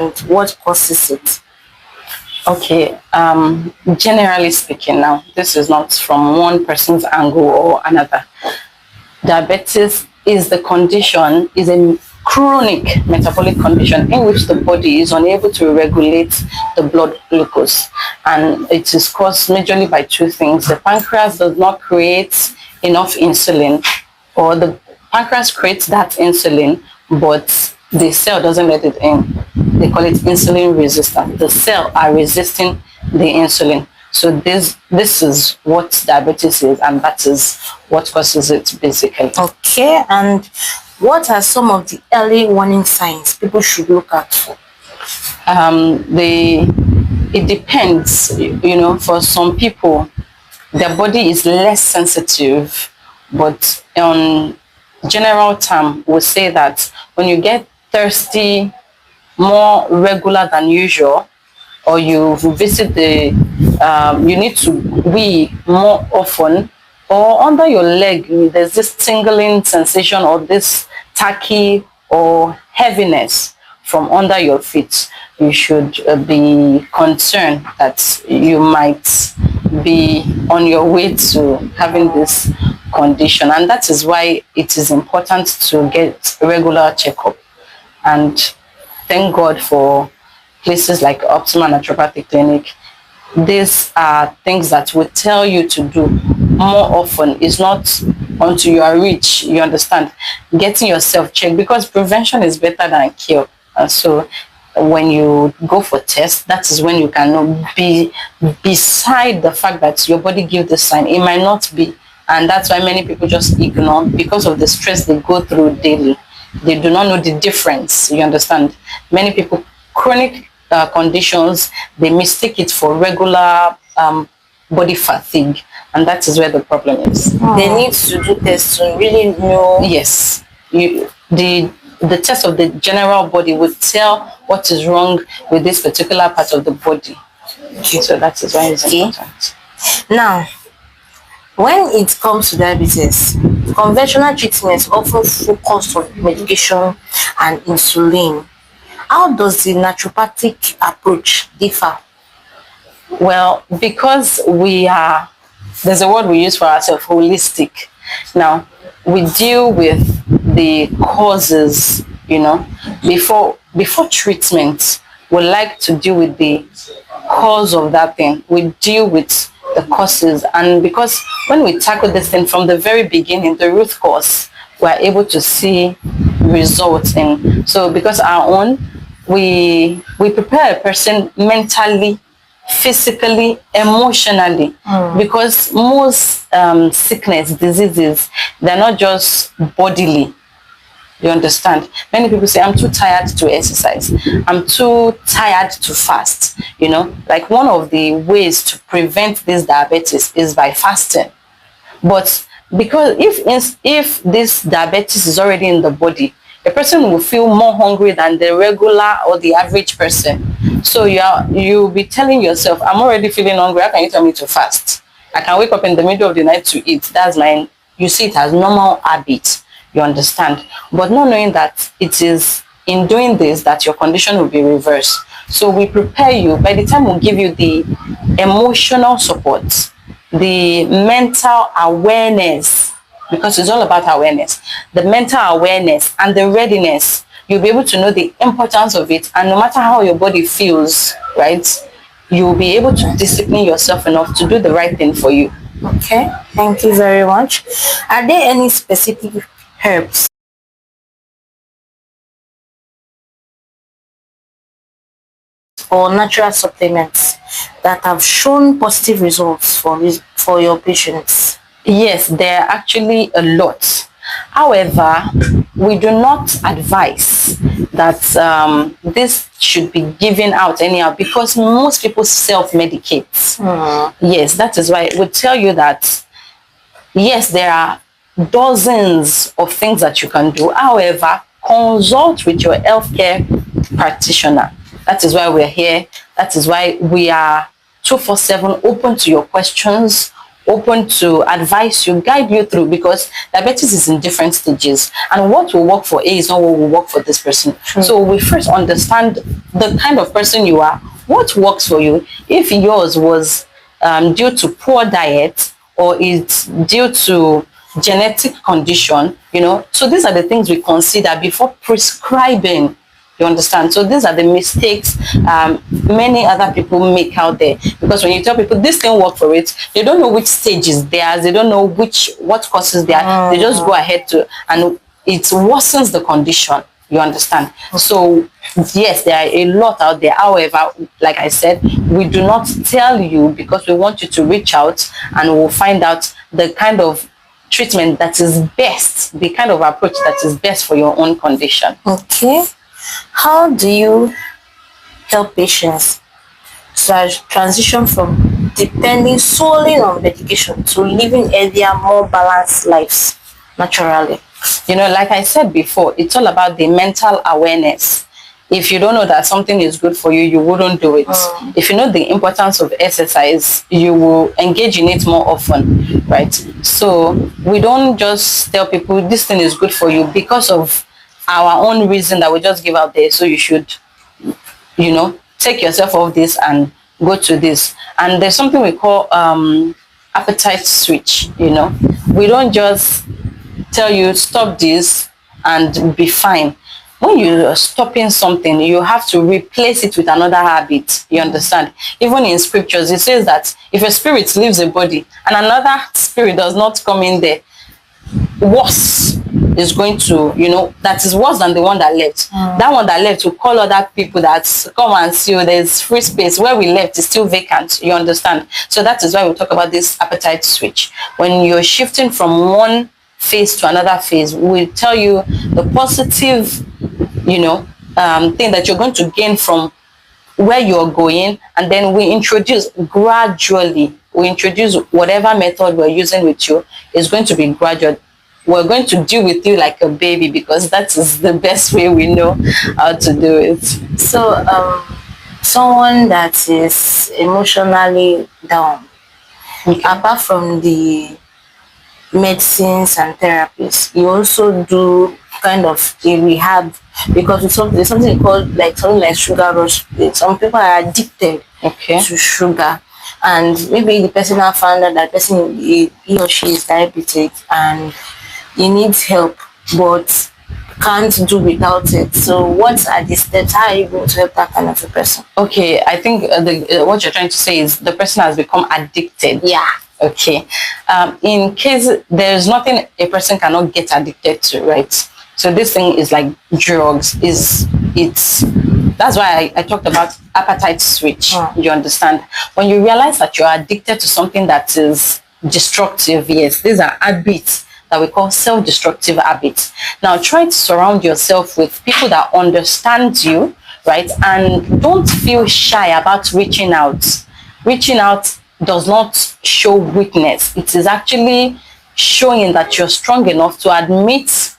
What causes it? Okay, generally speaking, now this is not from one person's angle or another. Diabetes is the condition, is a chronic metabolic condition in which the body is unable to regulate the blood glucose, and it is caused majorly by two things. The pancreas does not create enough insulin, or the pancreas creates that insulin, but the cell doesn't let it in. They call it insulin resistant. The cell are resisting the insulin. So this is what diabetes is, and that is what causes it basically. Okay, and what are some of the early warning signs people should look at? It depends. For some people, their body is less sensitive, but on general term, we'll say that when you get thirsty more regular than usual, or you visit the you need to wee more often, or under your leg there's this tingling sensation or this tacky or heaviness from under your feet, you should be concerned that you might be on your way to having this condition. And that is why it is important to get regular checkup. And thank God for places like Optima Naturopathy Clinic. These are things that will tell you to do more often. It's not until you are rich, you understand, getting yourself checked, because prevention is better than cure. And so when you go for tests, that is when you can know, beside the fact that your body gives the sign, it might not be. And that's why many people just ignore, because of the stress they go through daily. They do not know the difference, you understand. Many people, chronic conditions, they mistake it for regular body fatigue, and that is where the problem is. They need to do tests to really know. Yes, the test of the general body would tell what is wrong with this particular part of the body. Okay. So that is why it's important. Now, when it comes to diabetes, conventional treatments often focus on medication and insulin. How does the naturopathic approach differ? Well, because there's a word we use for ourselves, holistic. Now, we deal with the causes, before treatment. We like to deal with the cause of that thing. We deal with the causes, and because when we tackle this thing from the very beginning, the root cause, we're able to see results in. So because our own, we prepare a person mentally, physically, emotionally, because most sickness, diseases, they're not just bodily. You understand? Many people say, I'm too tired to exercise. I'm too tired to fast. Like one of the ways to prevent this diabetes is by fasting. But because if this diabetes is already in the body, a person will feel more hungry than the regular or the average person. So you'll be telling yourself, I'm already feeling hungry. How can you tell me to fast? I can wake up in the middle of the night to eat. That's you see it as normal habit. You understand? But not knowing that it is in doing this that your condition will be reversed. So we prepare you. By the time we give you the emotional support, the mental awareness, because it's all about awareness, the mental awareness and the readiness, you'll be able to know the importance of it. And no matter how your body feels, right, you'll be able to discipline yourself enough to do the right thing for you. Okay, thank you very much. Are there any specific herbs or natural supplements that have shown positive results for your patients? Yes, there are actually a lot. However, we do not advise that this should be given out anyhow, because most people self-medicate. Yes, that is why we tell you that, yes, there are dozens of things that you can do. However, consult with your healthcare practitioner. That is why we're here. That is why we are 24/7 open to your questions, open to advise you, guide you through, because diabetes is in different stages, and what will work for A is not what will work for this person. So we first understand the kind of person you are, what works for you. If yours was due to poor diet, or it's due to genetic condition, so these are the things we consider before prescribing. You understand? So these are the mistakes many other people make out there, because when you tell people this thing work for it, they don't know which stage is theirs, they don't know what causes they are. They just go ahead to, and it worsens the condition. You understand? So yes, there are a lot out there. However, like I said, we do not tell you because we want you to reach out, and we'll find out the kind of treatment that is best, the kind of approach that is best for your own condition. Okay. How do you help patients transition from depending solely on medication to living healthier, more balanced lives naturally? Like I said before, it's all about the mental awareness. If you don't know that something is good for you, you wouldn't do it. If you know the importance of exercise, you will engage in it more often, right? So we don't just tell people this thing is good for you because of our own reason that we just give out there. So you should, take yourself off this and go to this. And there's something we call appetite switch. We don't just tell you stop this and be fine. When you're stopping something, you have to replace it with another habit. You understand? Even in scriptures, it says that if a spirit leaves a body and another spirit does not come in there, worse is going to, that is worse than the one that left. That one that left will call other people that come and see you. There's free space. Where we left is still vacant. You understand? So that is why we talk about this appetite switch. When you're shifting from one phase to another phase, we tell you the positive, thing that you're going to gain from where you're going, and then we introduce gradually. We introduce whatever method we're using with you is going to be gradual. We're going to deal with you like a baby because that is the best way we know how to do it. So, someone that is emotionally down, apart from the medicines and therapies, you also do kind of a rehab, because there's something called something like sugar rush. Some people are addicted to sugar, and maybe the person now found out that person he or she is diabetic and he needs help but can't do without it. So what are the steps? How are you going to help that kind of a person? Okay, I think what you're trying to say is the person has become addicted. Yeah. Okay. In case there's nothing a person cannot get addicted to, right? So this thing is like drugs. That's why I talked about appetite switch. You understand? When you realize that you're addicted to something that is destructive, yes, these are habits that we call self-destructive habits. Now try to surround yourself with people that understand you, right? And don't feel shy about reaching out. Reaching out does not show weakness. It is actually showing that you're strong enough to admit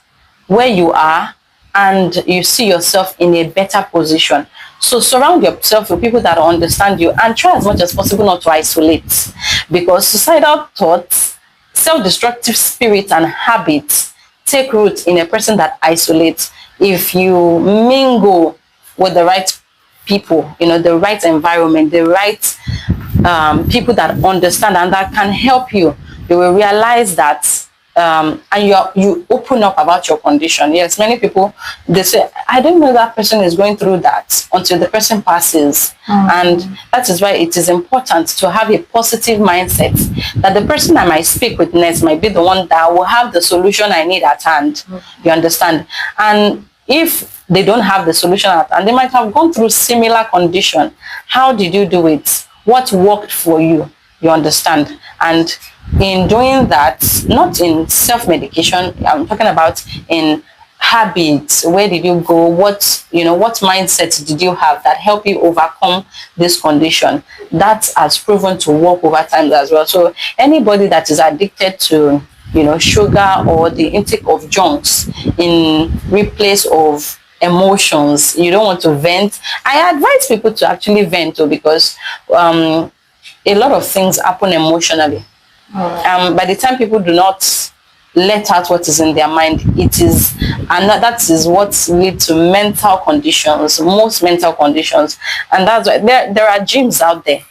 where you are and you see yourself in a better position. So surround yourself with people that understand you, and try as much as possible not to isolate, because suicidal thoughts, self-destructive spirits and habits take root in a person that isolates. If you mingle with the right people, the right environment, the right people that understand and that can help you, you will realize that and you open up about your condition. Yes, many people, they say, I don't know that person is going through that until the person passes. And that is why it is important to have a positive mindset that the person I might speak with next might be the one that will have the solution I need at hand. You understand? And if they don't have the solution at hand, they might have gone through similar condition. How did you do it? What worked for you? You understand? And in doing that, not in self-medication, I'm talking about in habits. Where did you go? What mindset did you have that helped you overcome this condition? That has proven to work over time as well. So anybody that is addicted to sugar or the intake of junks in replace of emotions, you don't want to vent. I advise people to actually vent too, because a lot of things happen emotionally. By the time people do not let out what is in their mind, it is, and that is what leads to mental conditions, most mental conditions. And that's why there are gyms out there.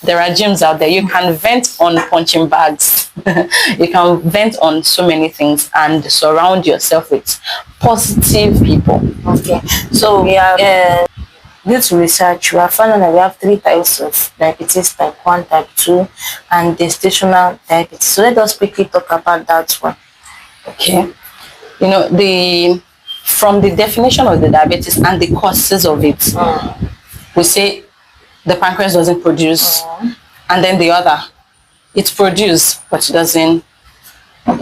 There are gyms out there. You can vent on punching bags. You can vent on so many things and surround yourself with positive people. Okay. So we have due to research, we have found out that we have 3 types of diabetes: type 1, type 2, and gestational diabetes. So let us quickly talk about that one. Okay. You know, from the definition of the diabetes and the causes of it, we say the pancreas doesn't produce, and then the other, it produces, but it doesn't,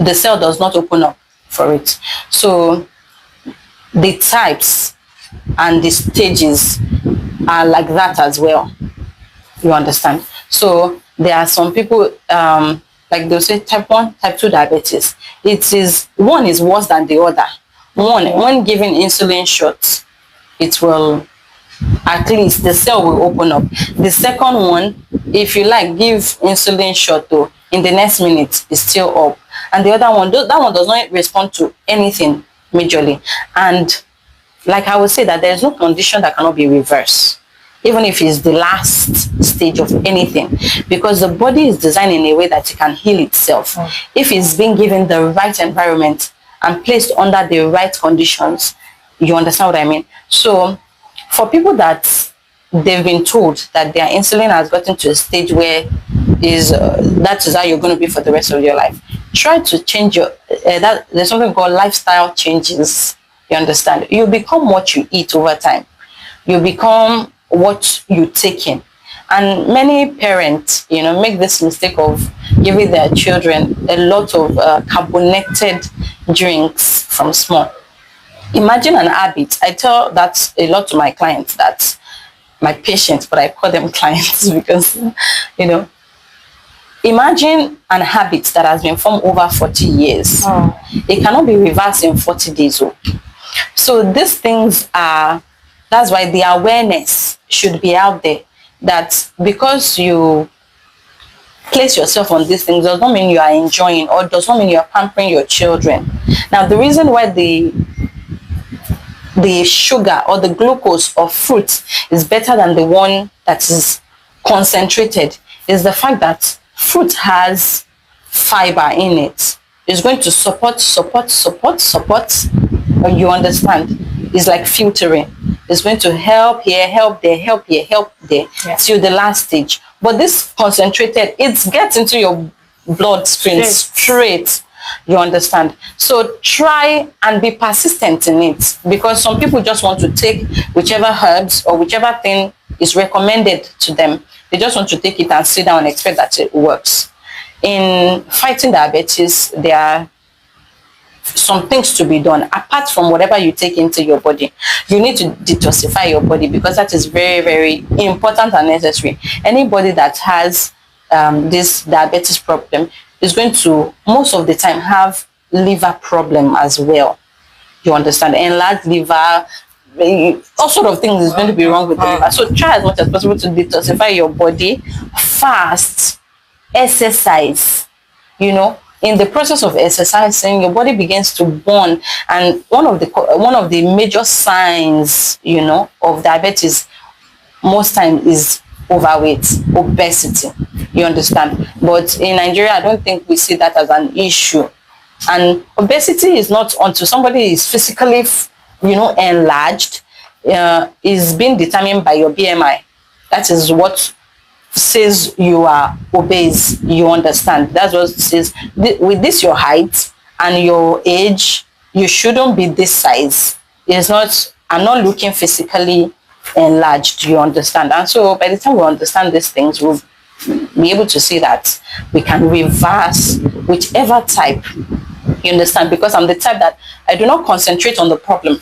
the cell does not open up for it. So the types and the stages are like that as well. You understand? So there are some people, like they'll say type 1, type 2 diabetes. It is, one is worse than the other. One, when given insulin shots, it will, at least the cell will open up. The second one, if you like, give insulin shot though, in the next minute, it's still up. And the other one, that one does not respond to anything majorly. And like I would say that there's no condition that cannot be reversed, even if it's the last stage of anything, because the body is designed in a way that it can heal itself. If it's being given the right environment and placed under the right conditions. You understand what I mean? So for people that they've been told that their insulin has gotten to a stage where that is how you're going to be for the rest of your life, try to change your there's something called lifestyle changes. You understand? You become what you eat over time. You become what you take in. And many parents, make this mistake of giving their children a lot of carbonated drinks from small. Imagine an habit. I tell that a lot to my clients, that my patients, but I call them clients because, imagine an habit that has been formed over 40 years. It cannot be reversed in 40 days. So these things that's why the awareness should be out there, that because you place yourself on these things does not mean you are enjoying, or does not mean you are pampering your children. Now, the reason why the sugar or the glucose of fruit is better than the one that is concentrated is the fact that fruit has fiber in it. It's going to support. You understand? It's like filtering. It's going to help here, help there, help here, help there, till the last stage. But this concentrated, it gets into your bloodstream straight. You understand? So try and be persistent in it, because some people just want to take whichever herbs or whichever thing is recommended to them. They just want to take it and sit down and expect that it works. In fighting diabetes, there are some things to be done apart from whatever you take into your body. You need to detoxify your body, because that is very, very important and necessary. Anybody that has this diabetes problem is going to most of the time have liver problem as well. You understand? Enlarged liver, all sort of things is going to be wrong with the liver. So try as much as possible to detoxify your body, fast, exercise. In the process of exercising, your body begins to burn, and one of the major signs, of diabetes most times is overweight, obesity. You understand? But in Nigeria, I don't think we see that as an issue. And obesity is not until somebody is physically, enlarged, is being determined by your BMI. That is what says you are obese. You understand? That's what it says. With this, your height and your age, you shouldn't be this size. I'm not looking physically enlarged. You understand? And so by the time we understand these things, we'll be able to see that we can reverse whichever type. You understand? Because I'm the type that I do not concentrate on the problem,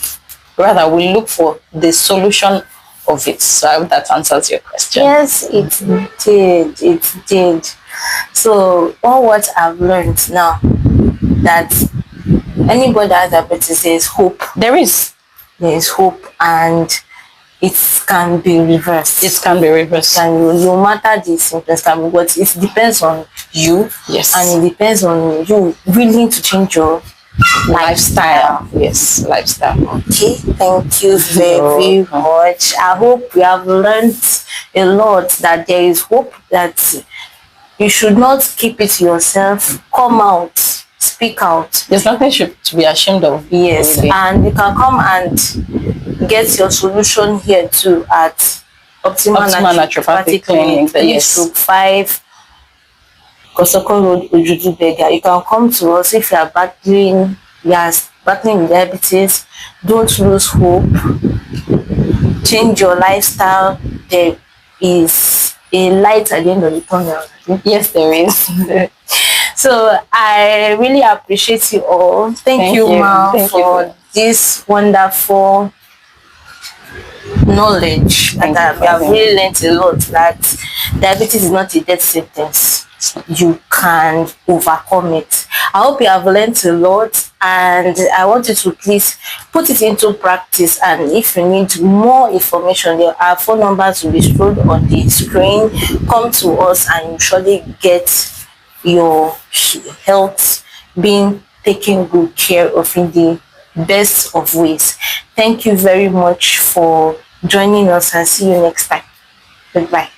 rather we look for the solution of it. So I hope that answers your question. Yes, it did. So all what I've learned now, that anybody that has diabetes, there is hope. There is hope, and it can be reversed. It can be reversed. No matter the symptoms, but it depends on you. Yes. And it depends on you willing to change your lifestyle. Yes, lifestyle. Okay, thank you very much. I hope we have learned a lot, that there is hope, that you should not keep it to yourself. Come out, speak out. There's nothing to be ashamed of. Yes, really. And you can come and get your solution here too at Optimal Naturopathic Clinic, 3/5 Kosoko Road, Ojudu Bega. You can come to us if you are battling with diabetes. Don't lose hope. Change your lifestyle. There is a light at the end of the tunnel. Yes, there is. So I really appreciate you all. Thank you, Ma, for this wonderful knowledge. We have really learned a lot, that diabetes is not a death sentence. You can overcome it. I hope you have learned a lot, and I want you to please put it into practice. And if you need more information, our phone numbers will be shown on the screen. Come to us and you surely get your health being taken good care of in the best of ways. Thank you very much for joining us, and see you next time. Goodbye.